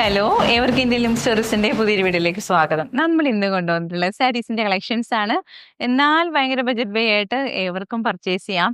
Hello, ഏവർക്കും Indian ലിം സ്റ്റോറീസിന്റെ പുതിയൊരു വീഡിയോയിലേക്ക് സ്വാഗതം. നമ്മൾ ഇന്ന് കൊണ്ടുവന്നിട്ടുള്ള സാരീസിന്റെ കളക്ഷൻസ് ആണ്. എന്നാൽ ഭയങ്കര ബജറ്റ് ബൈ ആയിട്ട് ഏവർക്കും പർച്ചേസ് ചെയ്യാം.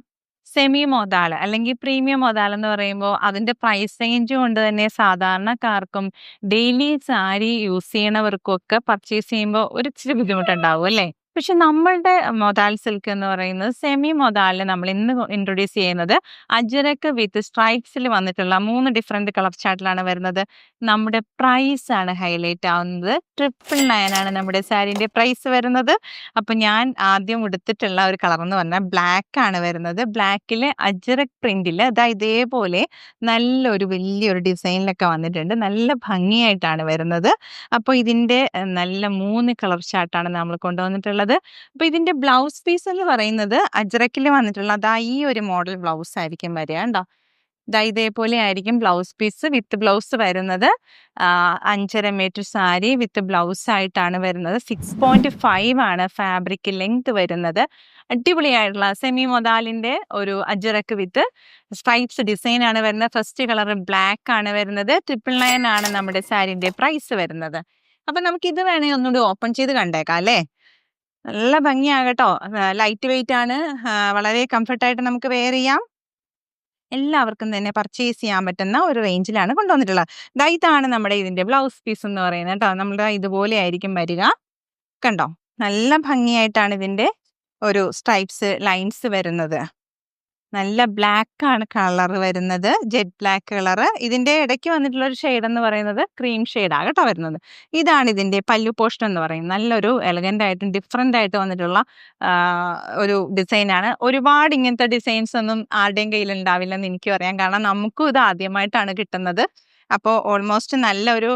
സെമി മോതാല അല്ലെങ്കിൽ പ്രീമിയം മോതാല എന്ന് പറയുമ്പോൾ അതിന്റെ പ്രൈസ് റേഞ്ച് കൊണ്ട് തന്നെ സാധാരണക്കാർക്കും ഡെയിലി സാരി യൂസ് ചെയ്യണവർക്കും ഒക്കെ പർച്ചേസ് ചെയ്യുമ്പോൾ ഒരു ഇച്ചിരി ബുദ്ധിമുട്ടുണ്ടാവും അല്ലേ? പക്ഷെ നമ്മളുടെ മൊതാൽ സിൽക്ക് എന്ന് പറയുന്നത് സെമി മൊതാലിൽ നമ്മൾ ഇന്ന് ഇൻട്രൊഡ്യൂസ് ചെയ്യുന്നത് അജരക്ക് വിത്ത് സ്ട്രൈപ്സിൽ വന്നിട്ടുള്ള 3 ഡിഫറെന്റ് കളർ ചാർട്ടിലാണ് വരുന്നത്. നമ്മുടെ പ്രൈസ് ആണ് ഹൈലൈറ്റ് ആവുന്നത്. 999 ആണ് നമ്മുടെ സാരീന്റെ പ്രൈസ് വരുന്നത്. അപ്പൊ ഞാൻ ആദ്യം എടുത്തിട്ടുള്ള ഒരു കളർ എന്ന് പറഞ്ഞാൽ ബ്ലാക്ക് ആണ് വരുന്നത്. ബ്ലാക്കില് അജരക് പ്രിന്റില് ഇതേപോലെ നല്ലൊരു വലിയൊരു ഡിസൈനിലൊക്കെ വന്നിട്ടുണ്ട്. നല്ല ഭംഗിയായിട്ടാണ് വരുന്നത്. അപ്പോൾ ഇതിന്റെ നല്ല 3 കളർ ചാർട്ടാണ് നമ്മൾ കൊണ്ടുവന്നിട്ടുള്ളത്. അപ്പൊ ഇതിന്റെ ബ്ലൗസ് പീസ് എന്ന് പറയുന്നത് അജ്രക്കിൽ വന്നിട്ടുള്ള ഈ ഒരു മോഡൽ ബ്ലൗസ് ആയിരിക്കും വരിക. കണ്ടോ, ഇതേപോലെ ആയിരിക്കും ബ്ലൗസ് പീസ് വിത്ത് ബ്ലൗസ് വരുന്നത്. 5.5 മീറ്റർ സാരി വിത്ത് ബ്ലൗസ് ആയിട്ടാണ് വരുന്നത്. 6.5 ആണ് ഫാബ്രിക് ലെങ്ത് വരുന്നത്. അടിപൊളിയായിട്ടുള്ള സെമി മൊതാലിന്റെ ഒരു അജ്രക്ക് വിത്ത് സ്ട്രൈപ്സ് ഡിസൈൻ ആണ് വരുന്നത്. ഫസ്റ്റ് കളർ ബ്ലാക്ക് ആണ് വരുന്നത്. 999 ആണ് നമ്മുടെ സാരിന്റെ പ്രൈസ് വരുന്നത്. അപ്പൊ നമുക്ക് ഇത് വേണേ ഒന്നുകൂടി ഓപ്പൺ ചെയ്ത് കണ്ടേക്കാം അല്ലേ? നല്ല ഭംഗിയാകട്ടോ. ലൈറ്റ് വെയിറ്റ് ആണ്. വളരെ കംഫർട്ടായിട്ട് നമുക്ക് വെയർ ചെയ്യാം. എല്ലാവർക്കും തന്നെ പർച്ചേസ് ചെയ്യാൻ പറ്റുന്ന ഒരു റേഞ്ചിലാണ് കൊണ്ടുവന്നിട്ടുള്ളത്. ഇതാണ് നമ്മുടെ ഇതിന്റെ ബ്ലൗസ് പീസ് എന്ന് പറയുന്നത് കേട്ടോ. നമ്മുടെ ഇതുപോലെ ആയിരിക്കും വരിക. കണ്ടോ, നല്ല ഭംഗിയായിട്ടാണ് ഇതിന്റെ ഒരു സ്ട്രൈപ്സ് ലൈൻസ് വരുന്നത്. നല്ല ബ്ലാക്ക് ആണ് കളർ വരുന്നത്, ജെറ്റ് ബ്ലാക്ക് കളർ. ഇതിന്റെ ഇടയ്ക്ക് വന്നിട്ടുള്ള ഒരു ഷെയ്ഡ് എന്ന് പറയുന്നത് ക്രീം ഷെയ്ഡാണ് കേട്ടോ വരുന്നത്. ഇതാണ് ഇതിന്റെ പല്ലു പോർഷൻ എന്ന് പറയുന്നത്. നല്ലൊരു എലഗന്റ് ആയിട്ടും ഡിഫറെന്റ് ആയിട്ട് വന്നിട്ടുള്ള ഒരു ഡിസൈനാണ്. ഒരുപാട് ഇങ്ങനത്തെ ഡിസൈൻസ് ഒന്നും ആരുടെയും കയ്യിൽ ഉണ്ടാവില്ലെന്ന് എനിക്കും അറിയാം. കാരണം നമുക്കും ഇത് ആദ്യമായിട്ടാണ് കിട്ടുന്നത്. അപ്പോൾ ഓൾമോസ്റ്റ് നല്ലൊരു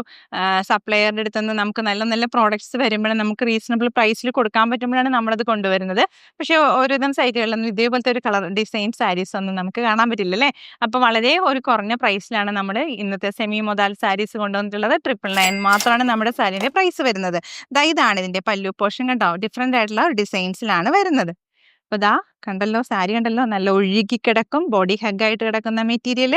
സപ്ലയറുടെ അടുത്ത് നിന്ന് നമുക്ക് നല്ല നല്ല പ്രോഡക്ട്സ് വരുമ്പോഴും നമുക്ക് റീസണബിൾ പ്രൈസിൽ കൊടുക്കാൻ പറ്റുമ്പോഴാണ് നമ്മളത് കൊണ്ടുവരുന്നത്. പക്ഷേ ഒരുവിധം സൈറ്റുകളിലൊന്നും ഇതേപോലത്തെ ഒരു കളർ ഡിസൈൻ സാരീസ് ഒന്നും നമുക്ക് കാണാൻ പറ്റില്ല അല്ലേ? അപ്പോൾ വളരെ ഒരു കുറഞ്ഞ പ്രൈസിലാണ് നമ്മൾ ഇന്നത്തെ സെമി മൊതാൽ സാരീസ് കൊണ്ടുവന്നിട്ടുള്ളത്. 999 മാത്രമാണ് നമ്മുടെ സാരീൻ്റെ പ്രൈസ് വരുന്നത്. ഇതാണ് ഇതിൻ്റെ പല്ലു പോർഷൻ കേട്ടോ. ഡിഫറെൻ്റ് ആയിട്ടുള്ള ഡിസൈൻസിലാണ് വരുന്നത്. അപ്പോൾ കണ്ടല്ലോ, സാരി കണ്ടല്ലോ, നല്ല ഒഴുകി കിടക്കും, ബോഡി ഹഗ്ഗായിട്ട് കിടക്കുന്ന മെറ്റീരിയൽ.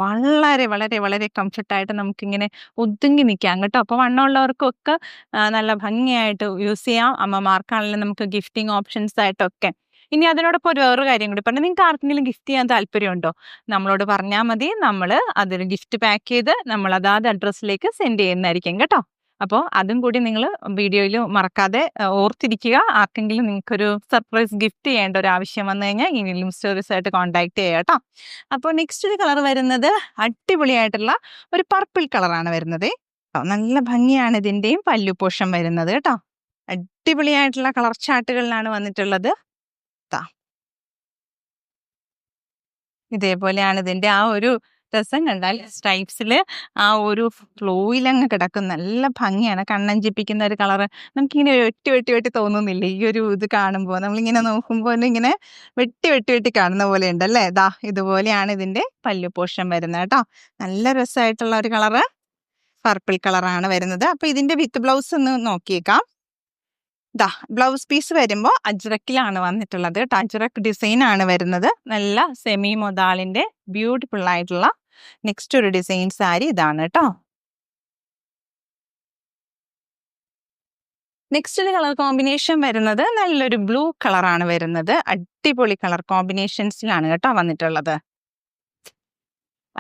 വളരെ വളരെ വളരെ കംഫർട്ടായിട്ട് നമുക്കിങ്ങനെ ഒതുങ്ങി നിൽക്കാം കേട്ടോ. അപ്പോൾ വണ്ണമുള്ളവർക്കൊക്കെ നല്ല ഭംഗിയായിട്ട് യൂസ് ചെയ്യാം. അമ്മമാർക്കാണെങ്കിലും നമുക്ക് ഗിഫ്റ്റിംഗ് ഓപ്ഷൻസ് ആയിട്ടൊക്കെ. ഇനി അതിനോടൊപ്പം വേറൊരു കാര്യം കൂടി പറഞ്ഞു, നിങ്ങൾക്ക് ആർക്കെങ്കിലും ഗിഫ്റ്റ് ചെയ്യാൻ താല്പര്യമുണ്ടോ? നമ്മളോട് പറഞ്ഞാൽ മതി. നമ്മൾ അതൊരു ഗിഫ്റ്റ് പാക്ക് ചെയ്ത് നമ്മൾ അതാത് അഡ്രസ്സിലേക്ക് സെൻഡ് ചെയ്യുന്നതായിരിക്കും കേട്ടോ. അപ്പോൾ അതും കൂടി നിങ്ങൾ വീഡിയോയിൽ മറക്കാതെ ഓർത്തിരിക്കുക. ആർക്കെങ്കിലും നിങ്ങൾക്കൊരു സർപ്രൈസ് ഗിഫ്റ്റ് ചെയ്യേണ്ട ഒരു ആവശ്യം വന്നു കഴിഞ്ഞാൽ ഈ ലിം സ്റ്റോറീസായിട്ട് കോൺടാക്ട് ചെയ്യുക കേട്ടോ. അപ്പോൾ നെക്സ്റ്റ് ഒരു കളർ വരുന്നത് അടിപൊളിയായിട്ടുള്ള ഒരു പർപ്പിൾ കളറാണ് വരുന്നത്. നല്ല ഭംഗിയാണ് ഇതിൻ്റെയും പല്ലു പോർഷൻ വരുന്നത് കേട്ടോ. അടിപൊളിയായിട്ടുള്ള കളർ ചാർട്ടുകളിലാണ് വന്നിട്ടുള്ളത്. ഇതേപോലെയാണ് ഇതിൻ്റെ ആ ഒരു രസം കണ്ടാൽ സ്ട്രൈപ്സിൽ ആ ഒരു ഫ്ലോയിലങ്ങ് കിടക്കും. നല്ല ഭംഗിയാണ്, കണ്ണഞ്ചിപ്പിക്കുന്ന ഒരു കളറ്. നമുക്കിങ്ങനെ വെട്ടി വെട്ടി വെട്ടി തോന്നുന്നില്ലേ ഈ ഒരു ഇത് കാണുമ്പോൾ? നമ്മളിങ്ങനെ നോക്കുമ്പോൾ ഇങ്ങനെ വെട്ടി വെട്ടി വെട്ടി കാണുന്ന പോലെ ഉണ്ടല്ലേ? ഇതുപോലെയാണ് ഇതിൻ്റെ പല്ലു പോർഷൻ വരുന്നത് കേട്ടോ. നല്ല രസമായിട്ടുള്ള ഒരു കളറ് പർപ്പിൾ കളറാണ് വരുന്നത്. അപ്പോൾ ഇതിൻ്റെ വിത്ത് ബ്ലൗസ് ഒന്ന് നോക്കിയേക്കാം. ബ്ലൗസ് പീസ് വരുമ്പോൾ അജ്രക്കിലാണ് വന്നിട്ടുള്ളത് കേട്ടോ. അജ്രക് ഡിസൈൻ ആണ് വരുന്നത്. നല്ല സെമി മൊതാലിന്റെ ബ്യൂട്ടിഫുൾ ആയിട്ടുള്ള നെക്സ്റ്റ് ഒരു ഡിസൈൻ സാരി ഇതാണ് കേട്ടോ. നെക്സ്റ്റ് ഒരു കളർ കോമ്പിനേഷൻ വരുന്നത് നല്ലൊരു ബ്ലൂ കളറാണ് വരുന്നത്. അടിപൊളി കളർ കോമ്പിനേഷൻസിലാണ് കേട്ടോ വന്നിട്ടുള്ളത്.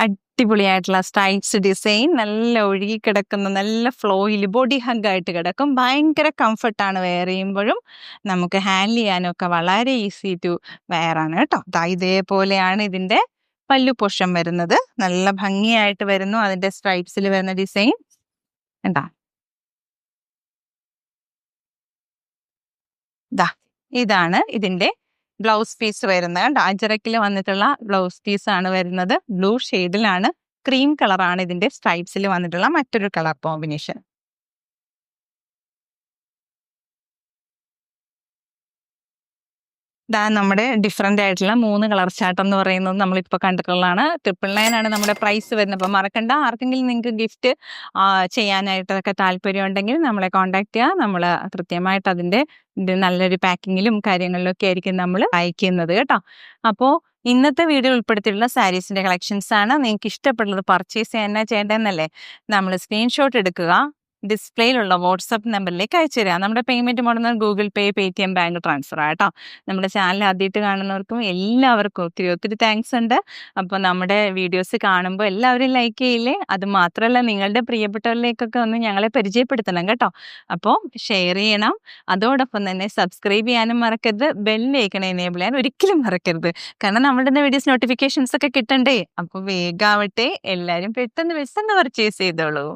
അടിപൊളിയായിട്ടുള്ള സ്ട്രൈപ്സ് ഡിസൈൻ, നല്ല ഒഴുകി കിടക്കുന്ന നല്ല ഫ്ലോയിൽ ബോഡി ഹഗ്ഗായിട്ട് കിടക്കും. ഭയങ്കര കംഫർട്ടാണ് വെയർ ചെയ്യുമ്പോഴും. നമുക്ക് ഹാൻഡിൽ ചെയ്യാനും ഒക്കെ വളരെ ഈസി ടു വെയർ ആണ് കേട്ടോ. ഇതേപോലെയാണ് ഇതിൻ്റെ പല്ലു പോർഷൻ വരുന്നത്. നല്ല ഭംഗിയായിട്ട് വരുന്നു അതിൻ്റെ സ്ട്രൈപ്സിൽ വരുന്ന ഡിസൈൻ. ഇതാണ് ഇതിൻ്റെ ബ്ലൗസ് പീസ് വരുന്നത്. അജരക്കിൽ വന്നിട്ടുള്ള ബ്ലൗസ് പീസ് ആണ് വരുന്നത്. ബ്ലൂ ഷെയ്ഡിലാണ്, ക്രീം കളറാണ് ഇതിന്റെ സ്ട്രൈപ്സിൽ വന്നിട്ടുള്ള മറ്റൊരു കളർ കോമ്പിനേഷൻ. നമ്മുടെ ഡിഫറൻ്റ് ആയിട്ടുള്ള 3 കളർ ചാർട്ട് എന്ന് പറയുന്നത് നമ്മളിപ്പോൾ കണ്ടിട്ടുള്ളതാണ്. 999 ആണ് നമ്മുടെ പ്രൈസ് വരുന്നത്. അപ്പോൾ മറക്കണ്ട. ആർക്കെങ്കിലും നിങ്ങൾക്ക് ഗിഫ്റ്റ് ചെയ്യാനായിട്ടൊക്കെ താല്പര്യം ഉണ്ടെങ്കിൽ നമ്മളെ കോൺടാക്ട് ചെയ്യുക. നമ്മൾ കൃത്യമായിട്ട് അതിൻ്റെ നല്ലൊരു പാക്കിങ്ങിലും കാര്യങ്ങളിലും ഒക്കെ ആയിരിക്കും നമ്മൾ അയക്കുന്നത് കേട്ടോ. അപ്പോൾ ഇന്നത്തെ വീഡിയോ ഉൾപ്പെടുത്തിയിട്ടുള്ള സാരീസിൻ്റെ കളക്ഷൻസ് ആണ്. നിങ്ങൾക്ക് ഇഷ്ടപ്പെടുന്നത് പർച്ചേസ് ചെയ്യാൻ എന്നാ ചെയ്യേണ്ടതെന്നല്ലേ, നമ്മൾ സ്ക്രീൻഷോട്ട് എടുക്കുക, ഡിസ്പ്ലേയിലുള്ള വാട്സപ്പ് നമ്പറിലേക്ക് അയച്ചു തരിക. നമ്മുടെ പേയ്മെൻറ്റ് മോഡൽ ഗൂഗിൾ പേ, പേടിഎം, ബാങ്ക് ട്രാൻസ്ഫർ ആട്ടോ. നമ്മുടെ ചാനൽ ആദ്യമായിട്ട് കാണുന്നവർക്കും എല്ലാവർക്കും ഒത്തിരി താങ്ക്സ് ഉണ്ട്. അപ്പോൾ നമ്മുടെ വീഡിയോസ് കാണുമ്പോൾ എല്ലാവരും ലൈക്ക് ചെയ്യില്ലേ? അത് മാത്രമല്ല നിങ്ങളുടെ പ്രിയപ്പെട്ടവരിലേക്കൊക്കെ ഒന്ന് ഞങ്ങളെ പരിചയപ്പെടുത്തണം കേട്ടോ. അപ്പോൾ ഷെയർ ചെയ്യണം. അതോടൊപ്പം തന്നെ സബ്സ്ക്രൈബ് ചെയ്യാനും മറക്കരുത്. ബെല്ലൈക്കൺ എനേബിൾ ചെയ്യാൻ ഒരിക്കലും മറക്കരുത്. കാരണം നമ്മളുടെ വീഡിയോസ് നോട്ടിഫിക്കേഷൻസ് ഒക്കെ കിട്ടണ്ടേ. അപ്പോൾ വേഗാവട്ടെ. എല്ലാവരും പെട്ടെന്ന് പർച്ചേസ് ചെയ്തോളൂ.